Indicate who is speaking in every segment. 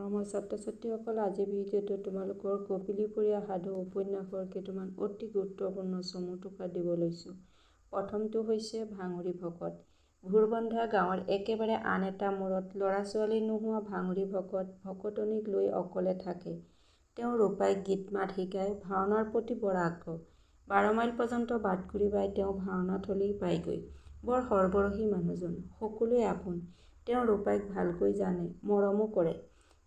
Speaker 1: মৰমৰ ছাত্ৰ ছাত্ৰীসকল, আজি ভিডিঅ'টো তোমালোকৰ কপিলীপৰীয়া সাধু উপন্যাসৰ কেইটামান অতি গুৰুত্বপূৰ্ণ চমু টোকা দিব লৈছোঁ। প্ৰথমটো হৈছে ভাঙৰি ভকত। ভোৰবন্ধা গাঁৱৰ একেবাৰে আন এটা মূৰত ল'ৰা-ছোৱালী নোহোৱা ভাঙৰি ভকতনীক লৈ অকলে থাকে। তেওঁ ৰূপাইক গীত মাত শিকায়। ভাওনাৰ প্ৰতি বৰ আগ্ৰহ। 12 মাইল পৰ্যন্ত বাট ঘূৰি বাই তেওঁ ভাওনাথলী পায়গৈ। বৰ সৰবৰহী মানুহজন, সকলোৱে আপোন। তেওঁ ৰূপাইক ভালকৈ জানে, মৰমো কৰে।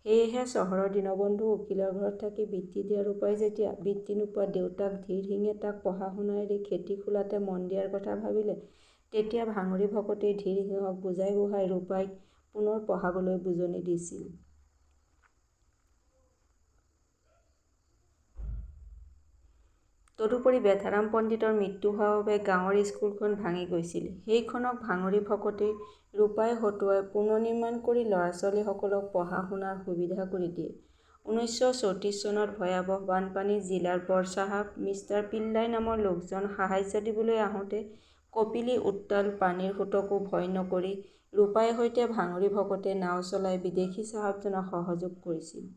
Speaker 1: সেয়েহে চহৰৰ দীনবন্ধু উকিলৰ ঘৰত থাকি বৃত্তি দিয়া ৰূপাই যেতিয়া বৃত্তি নোপোৱা দেউতাক ধীৰ সিঙে তাক পঢ়া-শুনা এৰি খেতি খোলাতে মন দিয়াৰ কথা ভাবিলে, তেতিয়া ভাঙৰি ভকতেই ধীৰ সিঙক বুজাই বঢ়াই ৰূপাইক পুনৰ পঢ়াবলৈ বুজনি দিছিল। তদুপৰি বেথাৰাম পণ্ডিতৰ মৃত্যু হোৱাৰ বাবে গাঁৱৰ স্কুলখন ভাঙি গৈছিল। সেইখনক ভাঙৰি ভকতেই ৰূপাই হতুৱাই পুনৰ্নিৰ্মাণ কৰি ল'ৰা-ছোৱালীসকলক পঢ়া-শুনাৰ সুবিধা কৰি দিয়ে। 1934 চনত ভয়াৱহ বানপানীত জিলাৰ বৰচাহাব মিষ্টাৰ পিল্লাই নামৰ লোকজন সাহায্য দিবলৈ আহোঁতে কপিলী উত্তাল পানীৰ সোঁতকো ভয় নকৰি ৰূপাইৰ সৈতে ভাঙৰি ভকতে নাও চলাই বিদেশী চাহাবজনক সহযোগ কৰিছিল।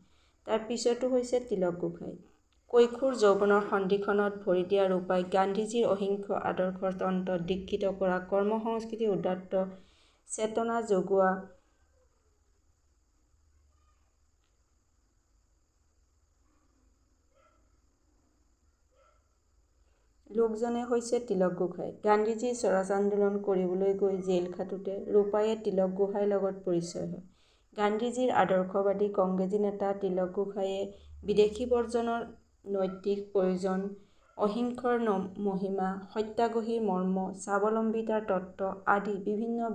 Speaker 1: তাৰ পিছৰটো হৈছে তিলক গোসাঁই। কৈশোৰ যৌৱনৰ সন্ধিক্ষণত ভৰি দিয়া ৰূপাইক গান্ধীজীৰ অহিংস আদৰ্শৰ অন্তৰত দীক্ষিত কৰা, কৰ্মসংস্কৃতিৰ উদাত্ত চেতনা জগোৱা লোকজনে হৈছে তিলক গোসাঁই। গান্ধীজীৰ স্বৰাজ আন্দোলন কৰিবলৈ গৈ জেইল খাটোতে ৰূপাইয়ে তিলক গোসাঁইৰ লগত পৰিচয় হয়। গান্ধীজীৰ আদৰ্শবাদী কংগ্ৰেছী নেতা তিলক গোসাঁইয়ে বিদেশী বৰ্জনৰ নৈতিক প্ৰয়োজন, অহিংসৰ মহিমা, সত্যাগ্ৰহীৰ মৰ্ম, স্বাৱলম্বিতাৰ তত্ত্ব আদি বিভিন্ন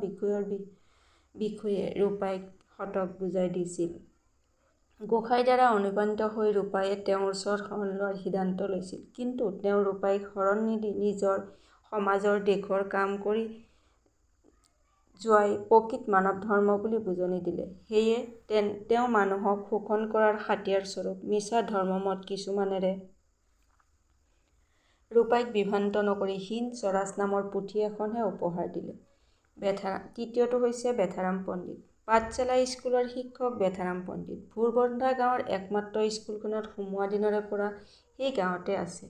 Speaker 1: বিষয়ে ৰূপাইক শতক বুজাই দিছিল। গোসাঁইৰ দ্বাৰা অনুপ্ৰাণিত হৈ ৰূপাইয়ে তেওঁৰ ওচৰত শৰণ লোৱাৰ সিদ্ধান্ত লৈছিল। কিন্তু তেওঁ ৰূপাইক শৰণ নিদি নিজৰ সমাজৰ দেশৰ কাম কৰি যোৱাই প্ৰকৃত মানৱ ধৰ্ম বুলি বুজনি দিলে। সেয়ে তেওঁ মানুহক শোষণ কৰাৰ হাতিয়াৰস্বৰূপ মিছা ধৰ্মমত কিছুমানেৰে ৰূপাইক বিভ্ৰান্ত নকৰি হিন্দ স্বৰাজ নামৰ পুথি এখনহে উপহাৰ দিলে। তৃতীয়টো হৈছে বেথাৰাম পণ্ডিত। পাঠশালা স্কুলৰ শিক্ষক বেথাৰাম পণ্ডিত। ভোৰবন্ধা গাঁৱৰ একমাত্ৰ স্কুলখনত সোমোৱা দিনৰে পৰা সেই গাঁৱতে আছে।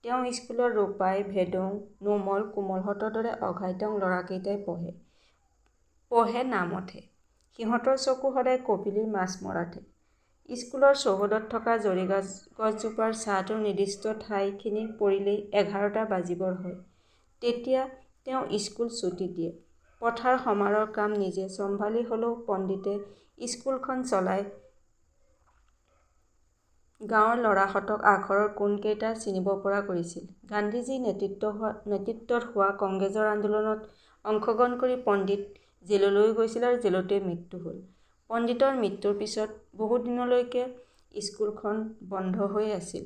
Speaker 1: তেওঁ স্কুলত ৰূপাই, ভেদৌ, নোমল, কোমলহঁতৰ দৰে অঘাইটং ল'ৰাকেইটাই পঢ়ে নামতহে। সিহঁতৰ চকু সদায় কপিলীৰ মাছমৰাতহে। স্কুলৰ চৌহদত থকা জৰি গছজোপাৰ ছাঁটোৰ নিৰ্দিষ্ট ঠাইখিনি পৰিলেই 11টা বাজিবৰ হয়। তেতিয়া তেওঁ স্কুল ছুটি দিয়ে। পথাৰ সমাৰৰ কাম নিজে চম্ভালি হ'লেও পণ্ডিতে স্কুলখন চলাই গাঁৱৰ ল'ৰাহঁতক আখৰৰ কোণকেইটা চিনিব পৰা কৰিছিল। গান্ধীজীৰ নেতৃত্বত হোৱা কংগ্ৰেছৰ আন্দোলনত অংশগ্ৰহণ কৰি পণ্ডিত জেললৈও গৈছিল আৰু জেলতেই মৃত্যু হ'ল। পণ্ডিতৰ মৃত্যুৰ পিছত বহুদিনলৈকে স্কুলখন বন্ধ হৈ আছিল।